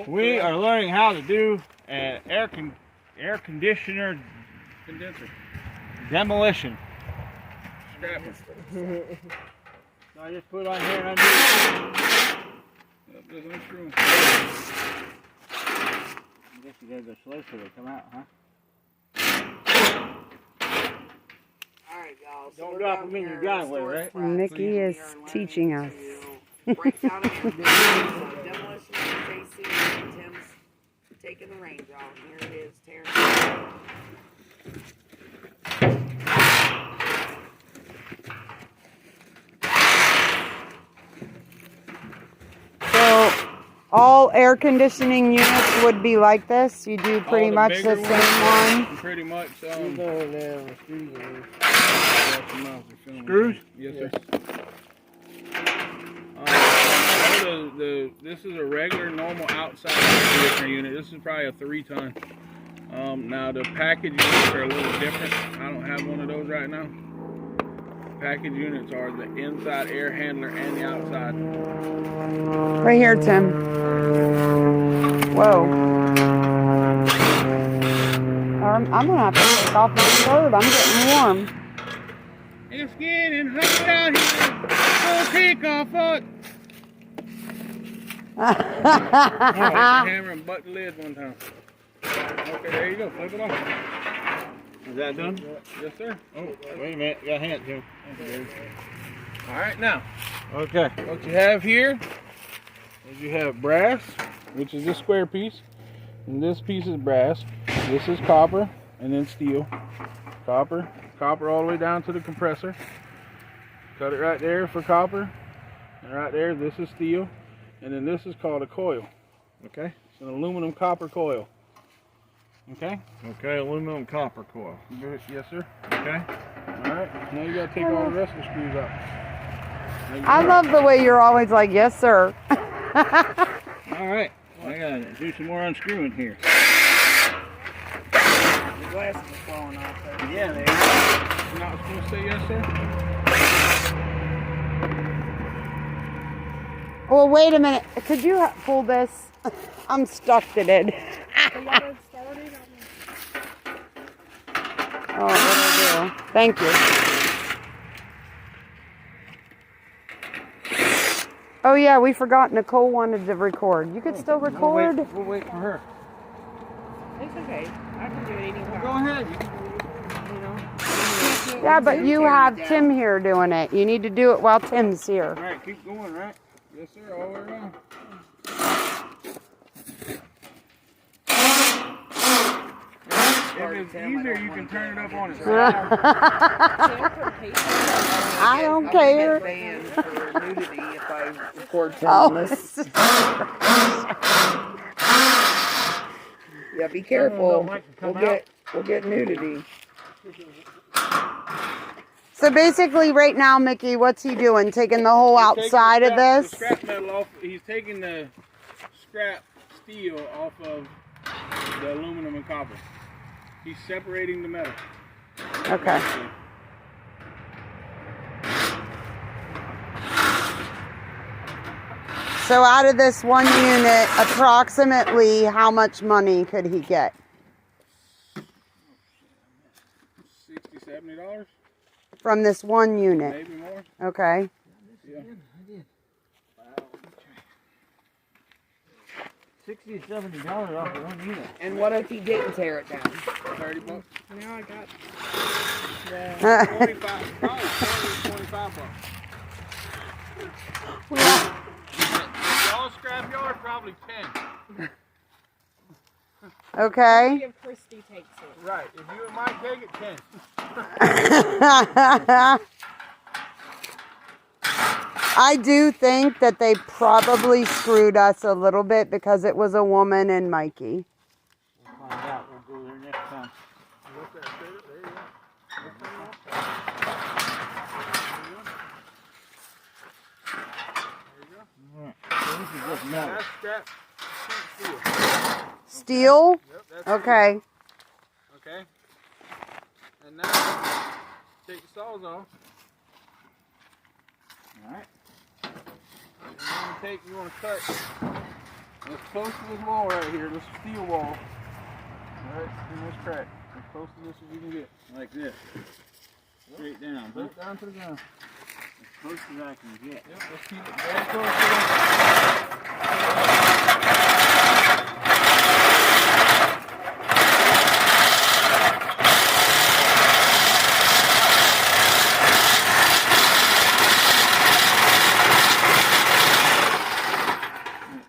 We are learning how to do an air conditioner condenser demolition. Scrapping. So I just put it on here and undo it. Yep, just unscrew them. I guess you gotta go slow so they come out, huh? Alright, y'all. So Don't drop them in your driveway, right? Mickey is teaching us. Break down demolition of JC and Tim's taking the range off. Here it is, tearing it down. So all air conditioning units would be like this? You do pretty much the same one? Pretty much. Screws? Yes, sir. This is a regular, normal outside air conditioner unit. This is probably a 3-ton. Now the package units are a little different. I don't have one of those right now. Package units are the inside air handler and the outside. Right here, Tim. Whoa. I'm gonna have to take off my shirt. I'm getting warm. It's getting hot out here. Don't take off it. Hammer and butt the lid one time. Okay, there you go. Flip it off. Is that done? Yes, sir. Oh, wait a minute. Got a hand, Jim. All right, now. Okay. What you have here is you have brass, which is this square piece, and this piece is brass. This is copper, and then steel. Copper all the way down to the compressor. Cut it right there for copper, and right there, this is steel, and then this is called a coil. Okay, it's an aluminum copper coil. Okay. Okay, aluminum copper coil. Yes, sir. Okay. All right. Now you gotta take all the rest of the screws out. I love the way you're always like, yes, sir. All right. I gotta do some more unscrewing here. The glasses are falling off there. Yeah, they are. You're not supposed to say yes, sir? Well, wait a minute. Could you pull this? I'm stuck to it. Oh, what do I do? Thank you. Oh yeah, we forgot Nicole wanted to record. You could still record? We'll wait for her. It's okay. I can do it anytime. Go ahead. Yeah, but you have Tim here doing it. You need to do it while Tim's here. All right, keep going, right? Yes, sir. All the way around. If it's easier, you can turn it up on its side. I don't care. Banned for nudity if I record Oh. Yeah, be careful. We'll get nudity. So basically right now, Mickey, what's he doing? Taking the whole outside of this? The scrap metal off. He's taking the scrap steel off of the aluminum and copper. He's separating the metal. Okay. So out of this one unit, approximately how much money could he get? $60, $70? From this one unit? Maybe more. Okay. Yeah. $60 to $70 off of one unit. And what if he didn't tear it down? $30. Now I got 25, probably 25 bucks. Y'all scrapyard, probably 10. Okay. if Christy takes it. Right. If you and Mike take it, 10. I do think that they probably screwed us a little bit because it was a woman and Mikey. We'll find out. We'll go there next time. That's scrap steel. Steel? Yep, that's Okay. Okay. And now, take the saws off. Alright. You want to cut As close to this wall right here, this steel wall, right in this crack. As close to this as you can get. Like this. Straight down. Straight down to the ground. As close as I can get. Yep, let's keep it very close to the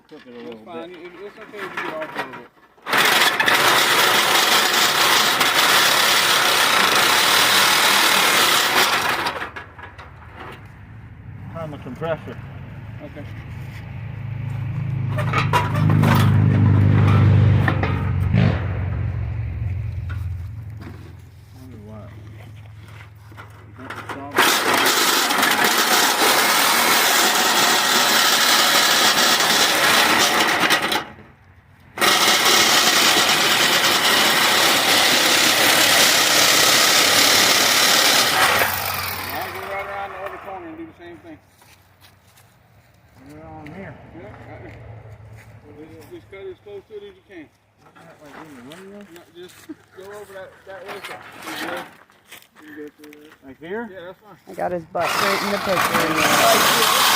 Cook it a little It's fine. bit. It's okay if you get off a little bit. Turn the compressor. Okay. Wonder what. I'll go right around the other corner and do the same thing. We're on here. Yeah, right there. Just cut as close to it as you can. Like in the window. Not just go over that way side. You go through there. Like here? Yeah, that's fine. I got his butt right in the picture.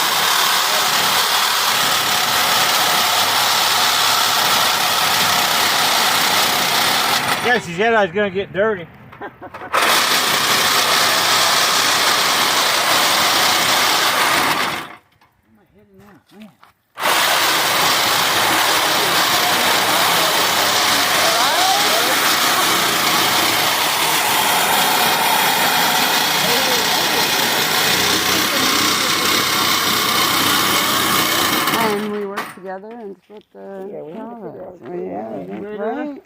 Yeah, she said I was gonna get dirty. And we work together and split the Yeah, we need to figure out what's going yeah, right?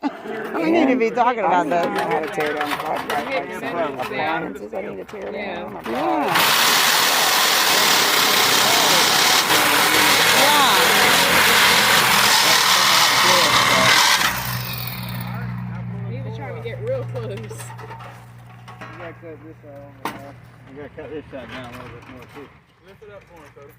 We need to be talking about I this. know how to tear down appliances. I need to tear down. Oh my God. Yeah. He was trying to get real close. You gotta cut this out. I gotta cut this side down a little bit more too. Lift it up for me, Cody.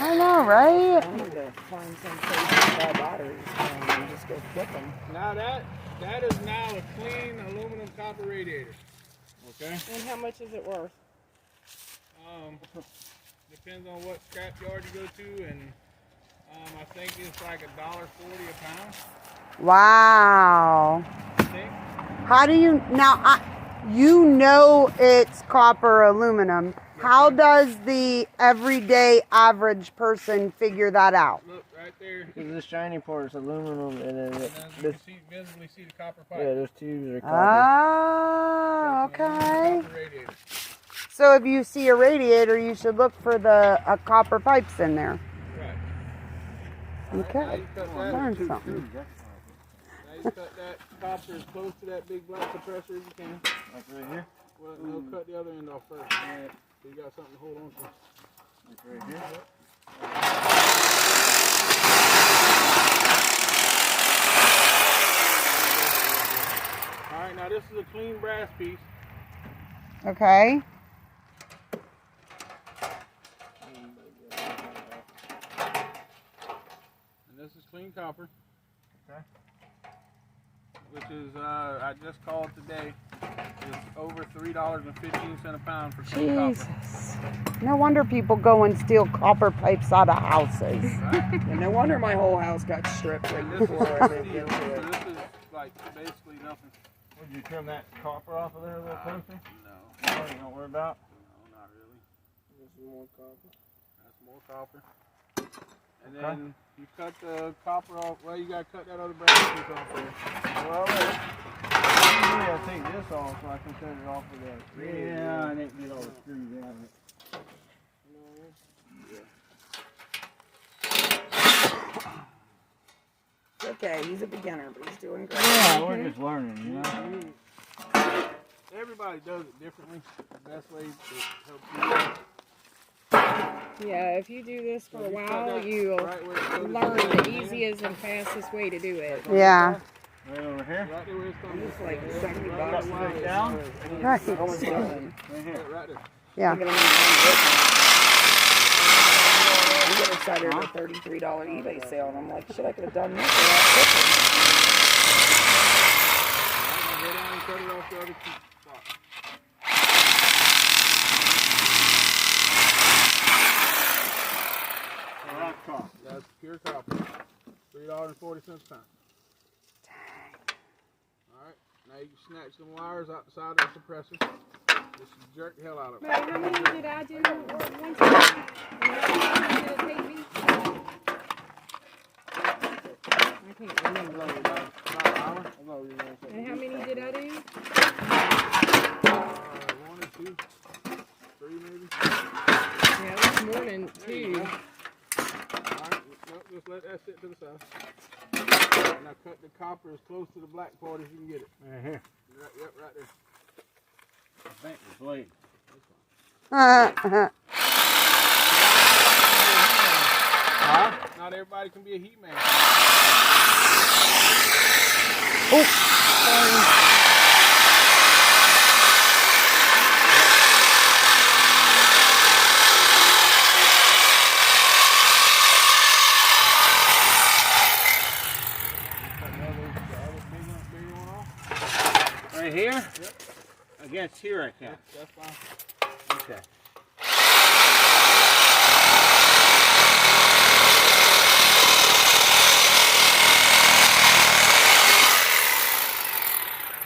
I know, right? I need to find some place to buy batteries and just go flip them. Now that is now a clean aluminum copper radiator. Okay. And how much is it worth? Depends on what scrap yard you go to, and I think it's like $1.40 a pound. Wow. I think. How do you now? You know it's copper aluminum. How does the everyday average person figure that out? Look right there. Because this shiny part is aluminum, and then And as you this, can visibly see the copper pipe. yeah, those tubes are copper. Ah, So it's an aluminum okay. copper radiator. So if you see a radiator, you should look for the copper pipes in there. Right. Now Okay. you cut that. Learn something. Now you cut that copper as close to that big black compressor as you can. Like right here? Well, no, cut the other end off first. Right. So you got something to hold on to. Like right here? All right, now this is a clean brass piece. Okay. And this is clean copper. Okay. Which is, I just called today, it's over $3.15 a pound for clean copper. Jesus. No wonder people go and steal copper pipes out of houses. Right? And no wonder my whole house got stripped right This is before I moved steel, into so it. this is like basically nothing. Would you trim that copper off of there a little closer? No, No, you don't worry about. no, not really. This is more copper. That's more copper. And then you cut the copper off. Well, you gotta cut that other brass piece off there. Well, I gotta take this off so I can cut it off with that. Yeah, I didn't get all the screws out of it. Okay, he's a beginner, but he's doing great. Yeah, we're just learning, you know. Everybody does it differently. The best way to help you. Yeah, if you do this for a You cut while, that you'll right where it's supposed to learn be. the easiest and fastest way to do it. Yeah. Right over here. Right there where it's coming. It's like $70. Right down. Right. Almost done. Right here. Right there. Yeah. We got excited at a $33 eBay sale, and I'm like, shit, I could have done this a lot quicker. Go down and cut it off the other spot. That's cost. That's pure copper. $3.40 a pound. Alright, now you can snatch some wires out the side of the suppressor. Just jerk the hell out of it. But how many did I do one time? And how long did it take me? I can't remember. About an hour. And how many did I do? 1 or 2, 3 maybe. Yeah, it was more than 2. Alright, just let that sit to the side. Now cut the copper as close to the black part as you can get it. Right here. Yep, right there. I think the blade. Huh? Not everybody can be a heat man. Right here? Yep. Against here I can. That's fine. Okay.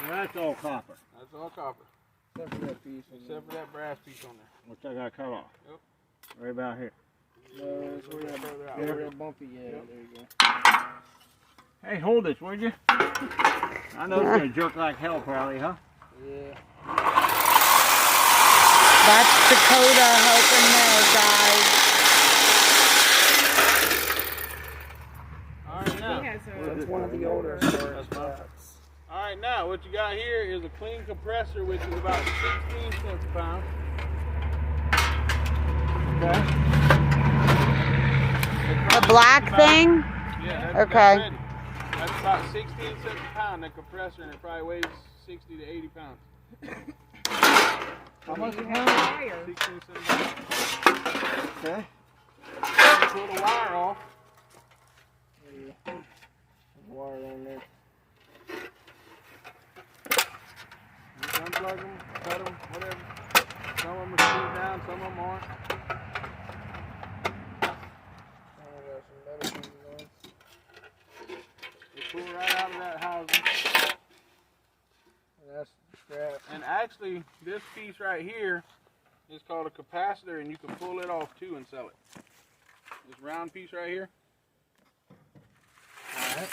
That's all copper. That's all copper. Except for that piece. Except for that brass piece on there. Which I got cut off. Yep. Right about here. No, that's where that, Further out. where that bumpy, yeah, Yep. there you go. Hey, hold this, would you? I know it's gonna jerk like hell, probably, huh? Yeah. That's Dakota helping there, guys. Alright, now. He has a. That's one of the older Storage Bratz. Alright, now what you got here is a clean compressor, which is about 16 cents a pound. Okay. The black thing? Yeah, Okay. that's ready. That's about 16 cents a pound, that compressor, and it probably weighs 60 to 80 pounds. How much you have wire? 16 cents a pound. Okay. You pull the wire off. Wire on there. You unplug them, cut them, whatever. Some of them are screwed down, some of them aren't. You pull right out of that housing. That's scrap. And actually, this piece right here is called a capacitor, and you can pull it off too and sell it. This round piece right here. Alright.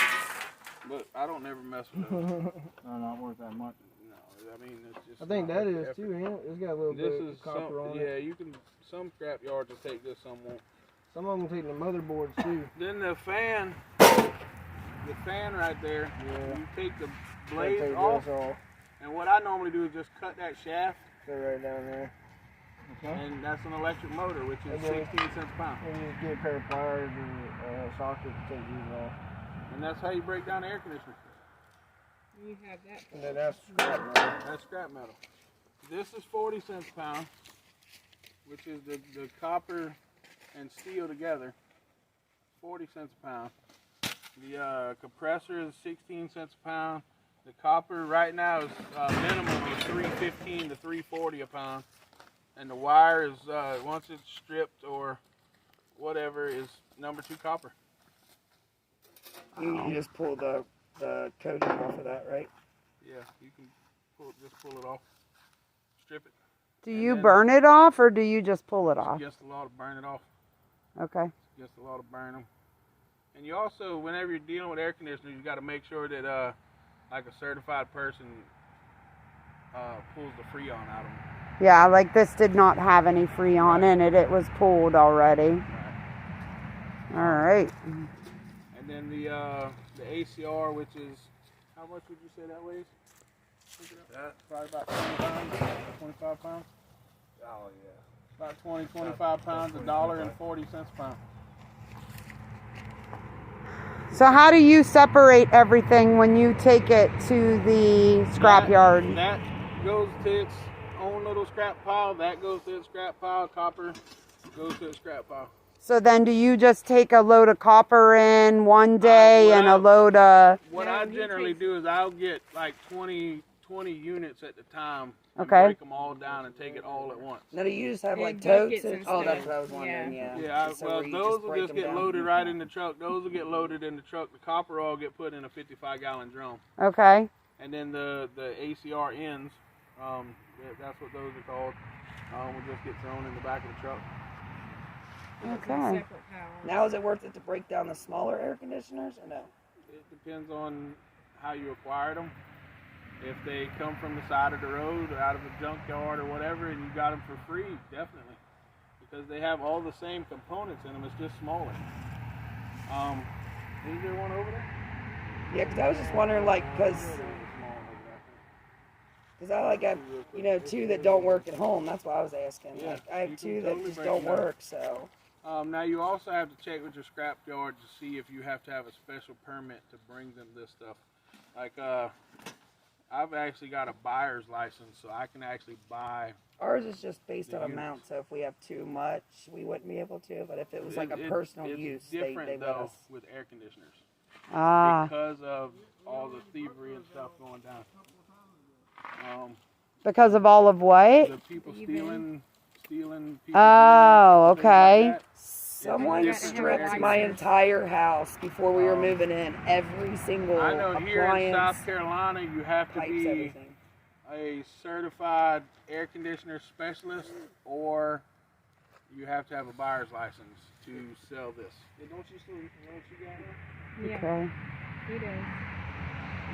But I don't never mess with it. No, not worth that much. No, I mean, it's just. I think not that worth the is effort. too, ain't it? It's got a little This bit is of copper some, on yeah, it. you can, some scrap yards will take this, some won't. Some of them take the motherboards too. Then the fan right there, Yeah. you take the Gotta blade take off, this off. and what I normally do is just cut that shaft, Stay right down there. Okay. and that's an electric motor, which is And then- 16 cents a pound. And you just get a pair of pliers and a socket to take these off. And that's how you break down the air conditioner. You have that. And then that's scrap metal. That's scrap metal. This is 40 cents a pound, which is the copper and steel together. 40 cents a pound. The compressor is 16 cents a pound. The copper right now is minimum is $3.15 to $3.40 a pound. And the wire is, once it's stripped or whatever, is number 2 copper. You just pull the coating off of that, right? Yeah, you can just pull it off. Strip it. Do And you then- burn it off or do you just pull it It's off? against the law to burn it off. Okay. It's against the law to burn them. And you also, whenever you're dealing with air conditioners, you got to make sure that, like a certified person pulls the freon out of them. Yeah, like this did not have any Freon in it. It was pulled already. All right. And then the ACR, which is, how much would you say that weighs? Probably about 20 pounds, 25 pounds. Oh, yeah. About 20, 25 pounds, $1.40 a pound. So how do you separate everything when you take it to the scrap yard? That goes to its own little scrap pile. That goes to its scrap pile. Copper goes to its scrap pile. So then do you just take a load of copper in one day and a load of... What I generally do is I'll get like 20 units at the time. And Okay. break them all down and take it all at once. Now, do you just have like And totes? buckets And, and oh, that's stuff. what I was wondering. Yeah. Yeah, So well, where you those will break just them get down. loaded right in the truck. Those will get loaded in the truck. The copper all get put in a 55-gallon drum. Okay. And then the ACR ends, that's what those are called, will just get thrown in the back of the truck. Okay. Now, is it worth it to break down the smaller air conditioners or no? It depends on how you acquired them. If they come from the side of the road, or out of a junkyard or whatever, and you got them for free, definitely. Because they have all the same components in them, it's just smaller. Is there one over there? Yeah, because I was just wondering, like, because I like have, you know, two that don't work at home. That's why I was asking. Yeah, Like, I you have can two that totally just break don't them down. work, so. Now you also have to check with your scrap yard to see if you have to have a special permit to bring them this stuff. Like I've actually got a buyer's license, so I can actually buy. Ours is just based on units. amount, so if we have too much, we wouldn't be able to. But if it was like a personal it's use, different they let though us. with air conditioners Ah. because of all the thievery and stuff going down. Because of all of what? The people stealing. Oh, units, things like okay. that. Someone It's different stripped air my conditioners. entire house before we were moving in. Every single I know here in appliance, South Carolina you have to pipes, be everything. a certified air conditioner specialist, or you have to have a buyer's license to sell this. Don't you got it? Yeah, Okay. he does.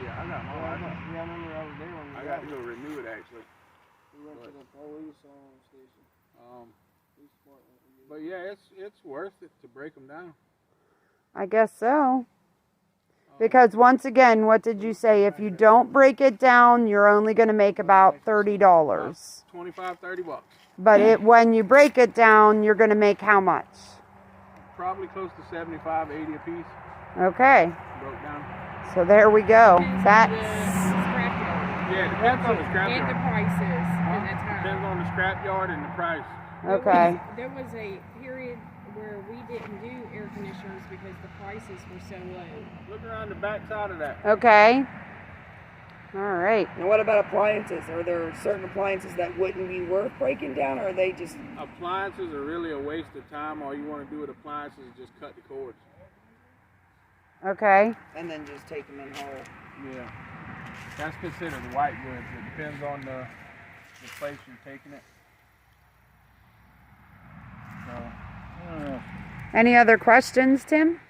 Yeah, I got Yeah, I remember the other day when I got to go renew it actually. we went to the police station. Police department. But yeah, it's worth it to break them down. I guess so. Because once again, what did you say? If you don't break it down, you're only going to make about $30. 25, 30 bucks. But when you break it down, you're going to make how much? Probably close to 75, 80 a piece. Okay. Broke down. So there we go. Depends on That's the scrapyard Yeah, it depends on the scrap and the yard. prices at that time. Depends on the scrap yard and the price. okay. There was a period where we didn't do air conditioners because the prices were so low. Look around the back side of that. Okay. All right. And what about appliances? Are there certain appliances that wouldn't be worth breaking down, or are they just? Appliances are really a waste of time. All you want to do with appliances is just cut the cords. Okay. And then just take them in whole. Yeah. That's considered white goods. It depends on the place you're taking it. So, Any other questions, Tim?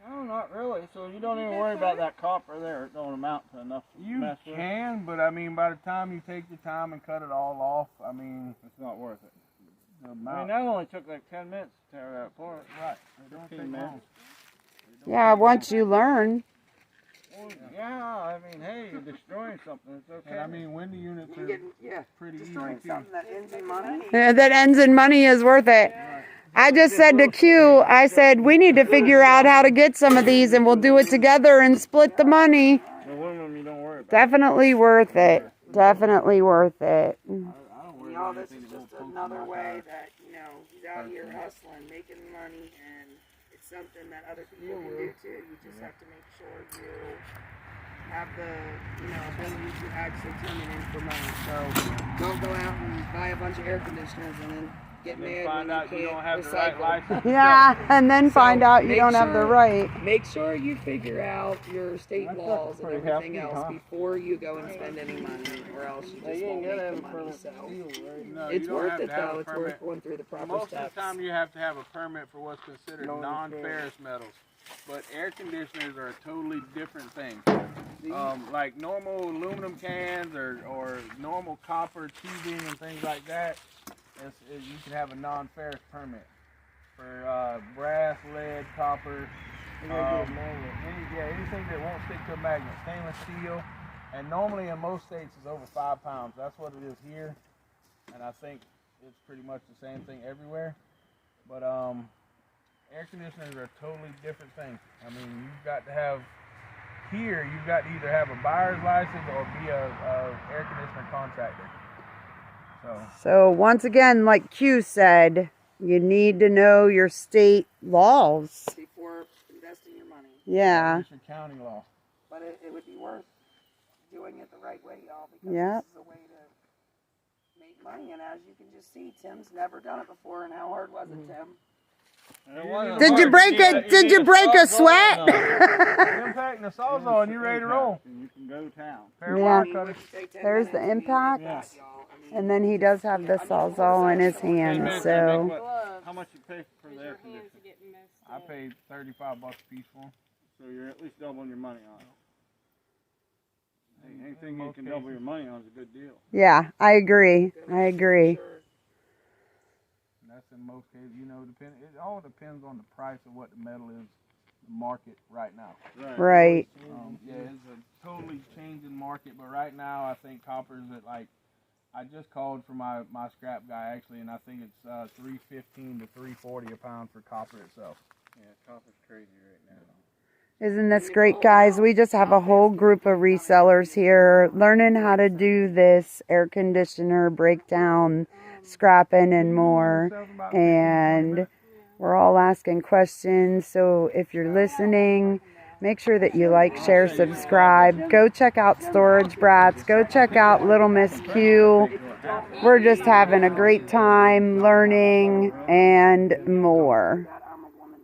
No, not really. So you don't even worry about that copper there. It don't amount to enough to you mess with. can, but I mean, by the time you take your time and cut it all off, I mean, It's not worth it. the I amount. mean, that only took like 10 minutes to tear that apart. Right. It don't 15 take minutes. long. Yeah, once you learn. Well, yeah, I mean, hey, you're destroying something. It's okay. And I mean, window units You are get, yeah, pretty easy destroying too. something that ends in money. That ends in money is worth it. I just said to Q, I said, we need to figure out how to get some of these and we'll do it together and split the money. The aluminum you don't worry about. Definitely worth it. Definitely worth it. I don't worry All about this anything is that just won't poke another my way side. that, you know, he's out here hustling, making money, and it's something that other people can do too. You just have to make sure you have the, you know, ability to actually turn it in for money. So don't go out and buy a bunch of air conditioners and then get And then mad find when out you you can't don't have the right recycle. license. Yeah, and then find out you make don't have the sure- right. Make sure you figure out your state That's laws and pretty everything hefty, else huh? before you go and spend any money, or else you They just ain't won't got to make have the a money. permit So to steal, right? No, it's you don't worth have it to have though. a It's permit. worth going through the proper Most steps. of the time you have to have a permit for what's considered Non-ferrous. non-ferrous metals. But air conditioners are a totally different thing. Like normal aluminum cans or normal copper tubing and things like that, you can have a non-ferrous permit. For brass, lead, copper, You gotta get a magnet. anything that won't stick to a magnet, stainless steel, and normally in most states it's over 5 pounds. That's what it is here, and I think it's pretty much the same thing everywhere. But Air conditioners are a totally different thing. I mean, you've got to have, here, you've got to either have a buyer's license or be a air conditioner contractor. So once again, like Q said, you need to know your state laws. Before investing your money. Yeah. It's your county law. But it would be worth doing it the right way, y'all, because Yep. this is a way to make money. And as you can just see, Tim's never done it before. And how hard was it, Tim? Did you break a Did you break a sweat? Impact and the sawzall and you're ready to roll. And you can go to town. Yeah. There's the impact. And then he does have the sawzall in his hand, so. How much you pay for the air conditioner? I paid $35 a piece for them. So you're at least doubling your money on it. Hey, anything you can double your money on is a good deal. Yeah, I agree. I agree. And that's in most cases, you know, it all depends on the price of what the metal is, the market right now. Right. Yeah, it's a totally changing market, but right now I think copper's at like, I just called for my scrap guy actually, and I think it's $3.15 to $3.40 a pound for copper itself. Yeah, copper's crazy right now. Isn't this great, guys? We just have a whole group of resellers here learning how to do this air conditioner breakdown, scrapping, and more. And we're all asking questions. So if you're listening, make sure that you like, share, subscribe. Go check out Storage Bratz. Go check out Little Miss Q. We're just having a great time learning and more.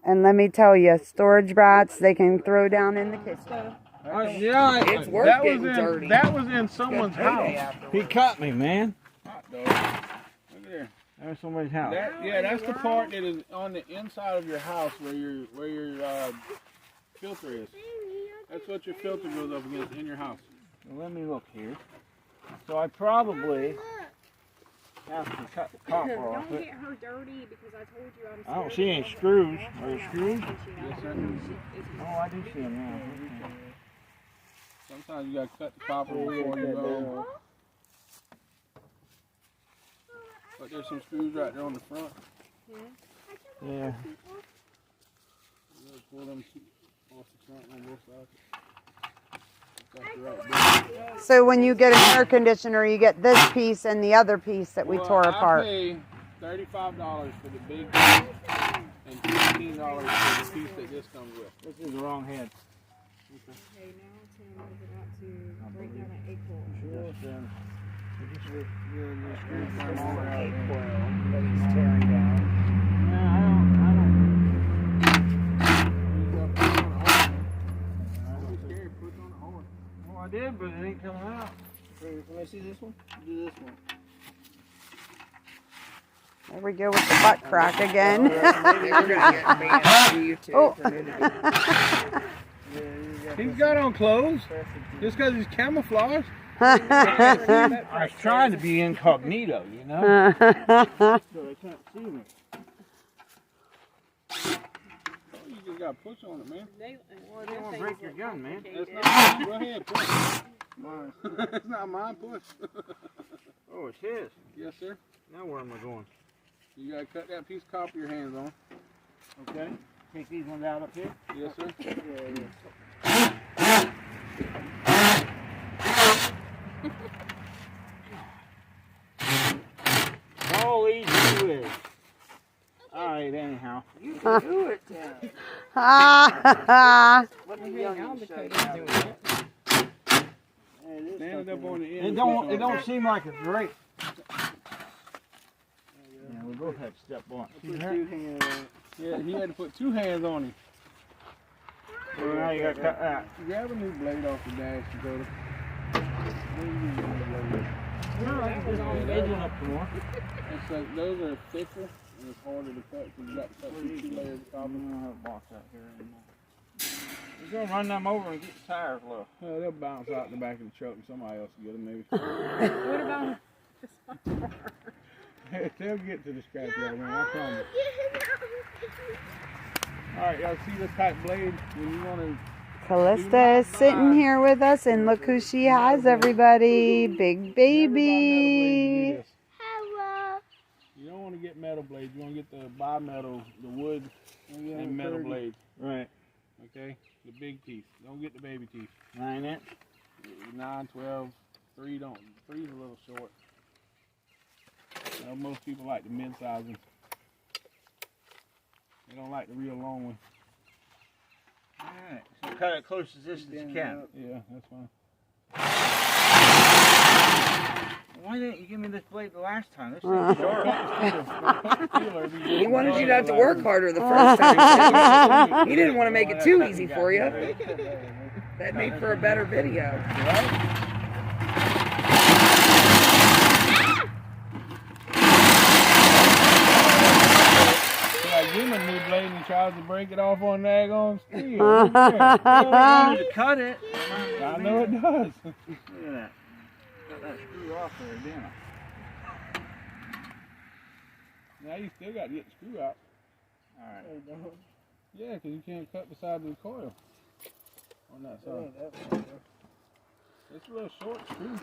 And let me tell you, Storage Bratz, they can throw down in the kitchen. Yeah, It's worth getting dirty. That was in someone's house. he caught me, man. Look at there. There's somebody's house. That's the part that is on the inside of your house where your filter is. That's what your filter goes up against in your house. Well, let me look here. So I probably have to cut the copper off Don't it. get her dirty because I told you I'm I don't see any screws. Are there screws? Yes, sir. Oh, I do see them now. Sometimes you gotta cut the copper before you go. But there's some screws right there on the front. Yeah. You gotta pull them off the front on both sides. That's the right bit. So when you get an air conditioner, you get this piece and the other piece that we tore apart. I pay $35 for the big piece and $15 for the piece that this comes with. This is the wrong head. Okay, now Tim is about to break down an acorn. Sure, then. I did, but it ain't coming out. Can I see this one? Do this one. There we go with the butt crack again. We're gonna get banned on YouTube Oh. for nudity. He's got on clothes just because he's camouflaged. I was trying to be incognito, you know? So they can't see me. You just got to push on it, man. I don't want to break your gun, man. That's not, go ahead, push. It's not mine, push. Oh, it's his. Yes, sir. Now where am I going? You got to cut that piece of copper your hands on. Okay. Take these ones out up here. Yes, sir. All these do is. Alright, anyhow. You can do it, Tim. Ah, Let the young show you how to do it. Stand it up on the end. It don't seem like it's right. Yeah, we both have to step on it. See that? Yeah, he had to put two hands on him. So now you got to cut that. Grab a new blade off the dash, Dakota. No, I can just edge it up some more. It's like, those are thicker and it's harder to cut because you got to cut through 2 layers of copper. I don't have a box out here anymore. We're going to run them over and get the tires low. Oh, they'll bounce out in the back of the truck and somebody else will get them maybe. What about They'll get to the scratch yard, man, I promise. Alright, y'all see this type blade when you want to... Callista is sitting here with us, and look who she has, everybody. Big baby. Hello. You don't want to get metal blades. You want to get the bimetal, the wood and metal blades. Right. Okay, the big teeth. Don't get the baby teeth. 9-inch. 9, 12, 3 don't. 3's a little short. Most people like the mid-size ones. They don't like the real long one. Alright, so cut it close as this as you can. Yeah, that's fine. Why didn't you give me this blade the last time? This thing's sharp. He wanted you to have to work harder the first time. He didn't want to make it too easy for you. That made for a better video. Right? Give him a new blade and he tries to break it off on daggone steel. I wanted to cut it. I know it does. Look at that. Got that screw off there, didn't I? Now you still got to get the screw out. Alright. Yeah, because you can't cut the side of the coil on that side. It's a little short screw.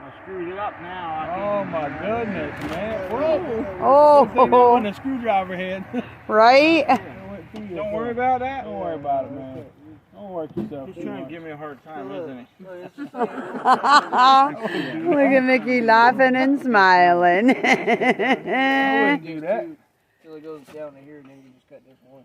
I screwed it up now. Oh my goodness, man. Whoa. Oh. On the screwdriver head. Right? Don't worry about that. Don't worry about it, man. Don't work yourself. He's trying to give me a hard time, isn't he? Look at Mickey laughing and smiling. I wouldn't do that. Till it goes down to here, and then you just cut this one.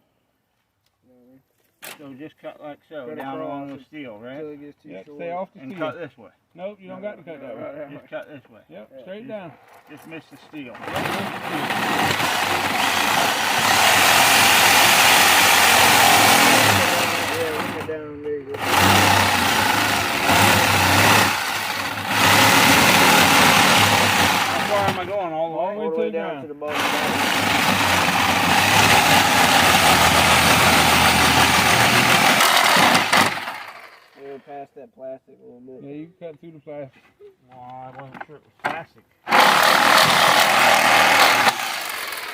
So just cut like so, down along the steel, right? Till it gets too Yep, short. stay off the And steel. cut this way. Nope, you don't got to cut that way. Just cut this way. Yep, straight down. Just miss the steel. Down there you go. How far am I going? All the way? All All the way down ground. to the bottom. We'll pass that plastic a little bit. Yeah, you can cut through the plastic. Oh, I wasn't sure it was plastic.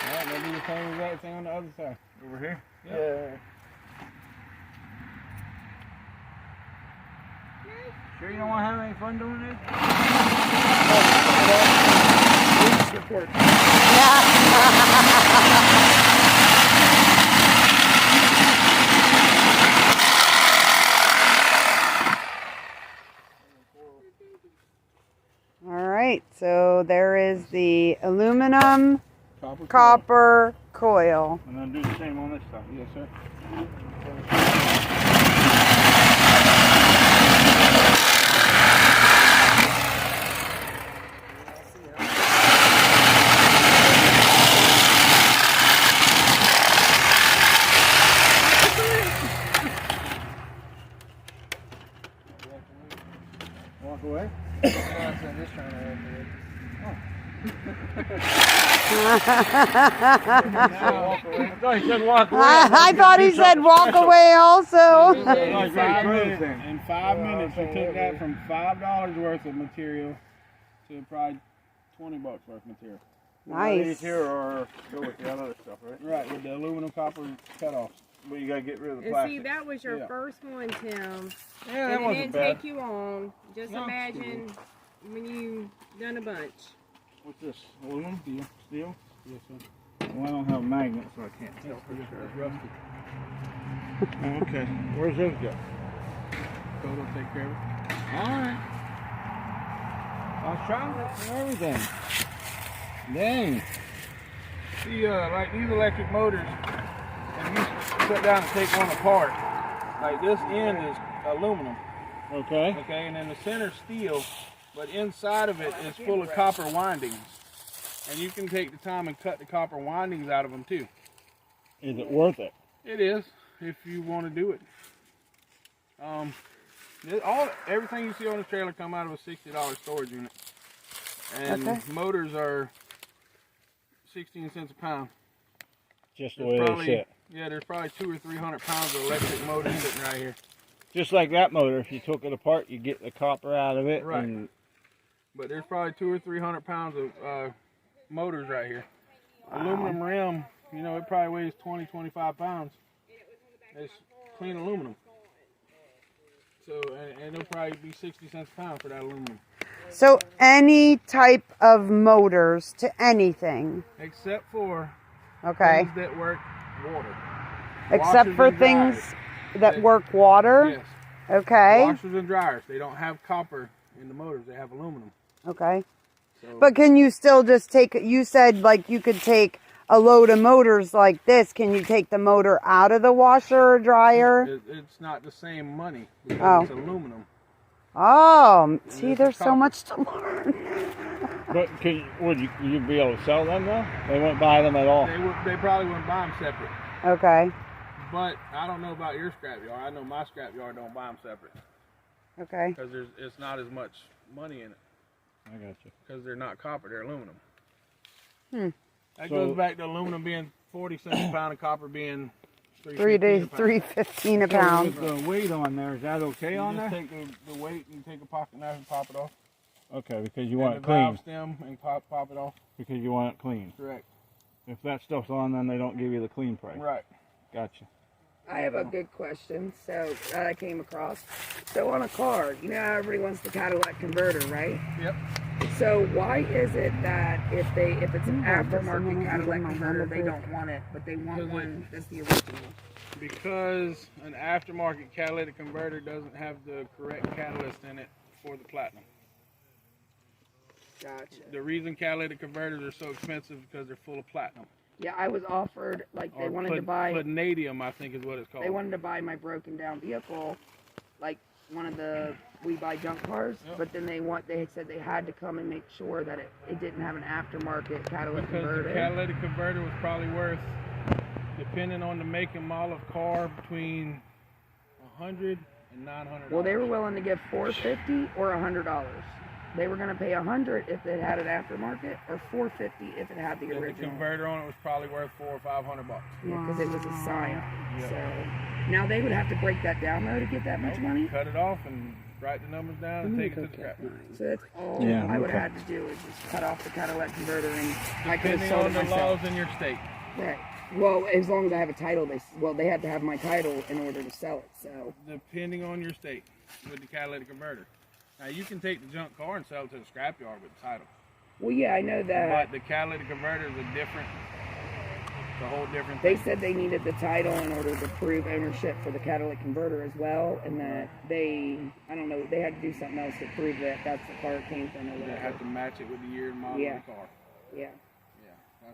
Alright, now do the same exact thing on the other side. Over here? Yeah. Sure you don't want to have any fun doing this? All right, so there is the aluminum Copper. copper coil. I'm going to do the same on this side. Yes, sir. Walk away? This trying to I thought he said walk away. I thought he said walk away also. In 5 minutes, in 5 minutes, you took that from $5 worth of material to probably $20 worth of material. These Nice. here or go with the other stuff, right? Right, with the aluminum copper cutoffs. But you got to get rid of the And plastic. see, that was your Yeah. first one, Tim. Yeah, that And it wasn't didn't bad. take you long. Just No. imagine when you done a bunch. What's this? Aluminum? Steel. Steel? Yes, sir. Well, I don't have magnets, so I can't tell for sure. It's rusty. Oh, okay. Where's those go? Code will take care of it. Alright. I'll try everything. Dang. See, like these electric motors, and you sit down and take one apart, like this end is aluminum, Okay. okay, and then the center steel, but inside of it is full of copper windings. And you can take the time and cut the copper windings out of them too. Is it worth it? It is, if you want to do it. Everything you see on the trailer come out of a $60 storage unit. And Okay. motors are 16 cents a pound. Just the There's way probably, they sit. yeah, there's probably 200 or 300 pounds of electric motor sitting right here. Just like that motor, if you took it apart, you get the copper out of it. Right. And But there's probably 200 or 300 pounds of motors right here. Aluminum rim, you know, it probably weighs 20, 25 pounds. It's clean aluminum. So, and it'll probably be 60 cents a pound for that aluminum. So any type of motors to anything. Except for Okay. things that work water. Except Washers for and things dryers. that work water. Yes. Okay. Washers and dryers. They don't have copper in the motors. They have aluminum. Okay. So But can you still just take, you said like you could take a load of motors like this. Can you take the motor out of the washer or dryer? it's not the same money because Oh. it's aluminum. Oh, see, it's there's so copper. much to learn. But would you be able to sell them though? They wouldn't buy them at all. They probably wouldn't buy them separate. Okay. But I don't know about your scrapyard. I know my scrapyard don't buy them separate Okay. because it's not as much money in it I got you. because they're not copper. They're aluminum. That So- goes back to aluminum being 40 cents a pound and copper being $3 to $3.15 a pound. With the weight on there, is that okay You on just there? take the weight and take a pocket knife and pop it off. Okay, because you And want the it clean. valve stem and pop it off. Because you want it clean. Correct. If that stuff's on, then they don't give you the clean price. Right. Gotcha. I have a good question. So that I came across. So on a car, you know how everybody wants the Cadillac converter, right? Yep. So why is it that if it's an aftermarket Cadillac converter, they don't want it, but they want Because one that's the original? Because an aftermarket catalytic converter doesn't have the correct catalyst in it for the platinum. Gotcha. The reason catalytic converters are so expensive is because they're full of platinum. Yeah, I was offered, like, they Or wanted to buy, Palladium, I think is what it's called. they wanted to buy my broken down vehicle, like one of the we buy junk cars, Yep. but then they said they had to come and make sure that it didn't have an aftermarket catalytic Because converter. the catalytic converter was probably worth, depending on the make and model of car, between $100 and $900. Well, they were willing to give $450 or $100. They were going to pay $100 if it had an aftermarket, or $450 if it had the The original. converter on it was probably worth $400 or $500. Yeah, because it was a Scion. Yeah. So now they would have to break that down though to get that much money. Cut it off and write the numbers down and take it to the scrap. So that's all Yeah, I would okay. have had to do is just cut off the Catalytic converter, and I could have Depending sold on it the myself. laws in your state. Right. Well, as long as I have a title, they had to have my title in order to sell it. So Depending on your state with the catalytic converter. Now you can take the junk car and sell it to the scrapyard with the title. well, yeah, I know that. But the catalytic converter is it's a whole different They thing. said they needed the title in order to prove ownership for the catalytic converter as well, and that I don't know, they had to do something else to prove that that's the car it came from or They whatever. have to match it with the year and model Yeah. of the car. Yeah. Yeah,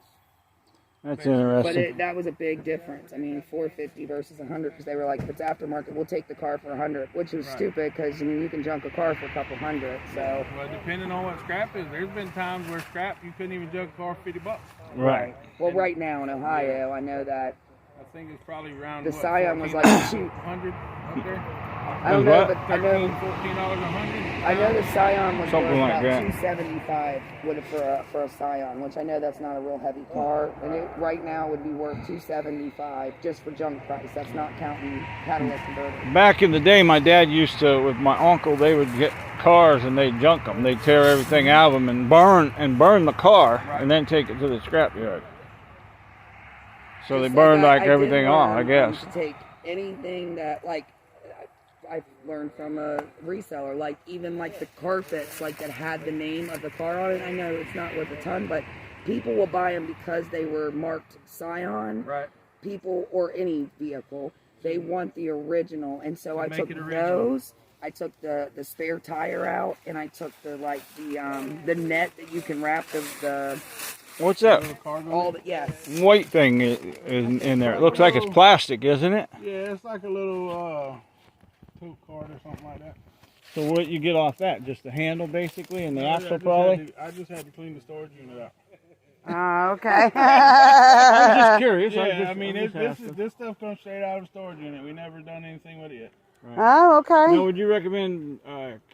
That's But interesting. that was a big difference. I mean, $450 versus $100, because they were like, if it's aftermarket, we'll take the car for $100, which was Right. stupid, because I mean, you can junk a car for a couple hundred. So Well, depending on what scrap is, there's been times where scrap you couldn't even junk a car for $50. Right. well, right now in Ohio, I know that. I think it's probably around The what, Scion was like, shoot. 100 up there. I don't Was know, what? but I know $13, $14 a hundred. I know the Scion was Something worth like about that. $275 for a Scion, which I know that's not a real heavy car, and it right now would be worth $275 just for junk price. That's not counting catalytic converter. Back in the day, my dad used to, with my uncle, they would get cars and they'd junk them. They'd tear everything out of them and burn the car, and then take it to the scrapyard. So they Just burned that like I did everything off, I learn, guess. To take anything that like I've learned from a reseller, like even like the carpets, like that had the name of the car on it. I know it's not worth a ton, but people will buy them because they were marked Scion. Right. People or any vehicle, they want the original, and so I make took it original. those. I took the spare tire out, and I took the the net that you can wrap the What's that all the yes. white thing in there? It looks like it's plastic, isn't it? Yeah, it's like a little tote card or something like that. So what you get off that? Just the handle, basically, and the I axle, just probably? I just had to clean the storage unit out. Oh, okay. I'm just curious. Yeah, I mean, this stuff comes straight out of the storage unit. We never done anything with it yet. Oh, okay. Now, would you recommend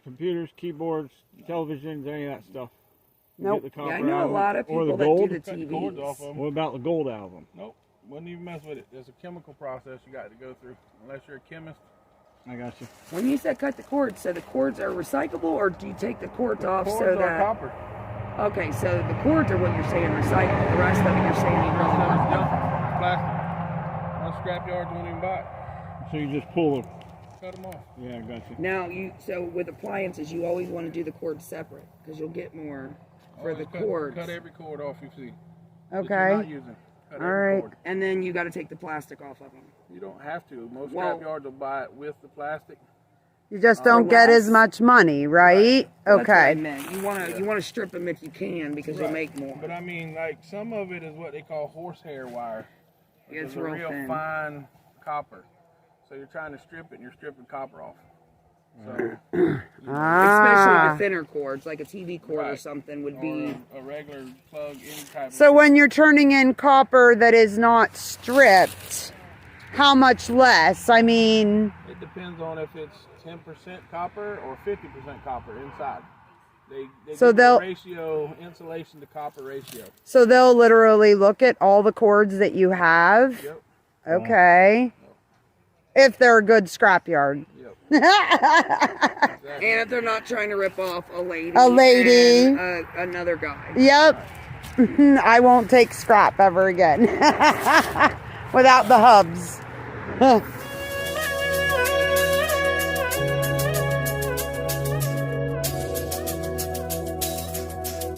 computers, keyboards, televisions, any of that stuff? Nope. Get the Yeah, I copper know out a of it? lot of Or people the that gold? do the Cut the cords off of TVs. them. What about the gold album? Nope, wouldn't even mess with it. There's a chemical process you got to go through, unless you're a chemist. I got you. When you said cut the cords, so the cords are recyclable, or do you take the cords off Cords so are that? copper. Okay, so the cords are what you're saying recycle. The rest of it you're saying you really Junk, want. plastic. Most scrapyards won't even buy it. So you just pull cut them off. Yeah, I got you. Now so with appliances, you always want to do the cords separate because you'll get more for the cords. Cut every cord off you see. That Okay. you're not using. Cut All every right. cord. And then you got to take the plastic off of them. You don't have to. Most Well- scrap yards will buy it with the plastic. You just don't get as much money, right? That's what I Okay. meant. You want to strip them if you can because you'll make more. But I mean, like some of it is what they call horsehair wire. Yeah, it's a real real thin. fine copper. So you're trying to strip it and you're stripping copper off. So Especially the thinner cords, like a TV cord or Right. something would or be. a regular plug, any type So of when you're turning in copper that is not stripped, how much less? I mean, it depends on if it's 10% copper or 50% copper inside. They So give they'll- a ratio, insulation to copper ratio. so they'll literally look at all the cords that you have. Yep. Okay. If they're a good scrapyard. Yep. And if they're not trying to rip off a lady. A lady. And, another guy. Yep. I won't take scrap ever again. Without the hubs.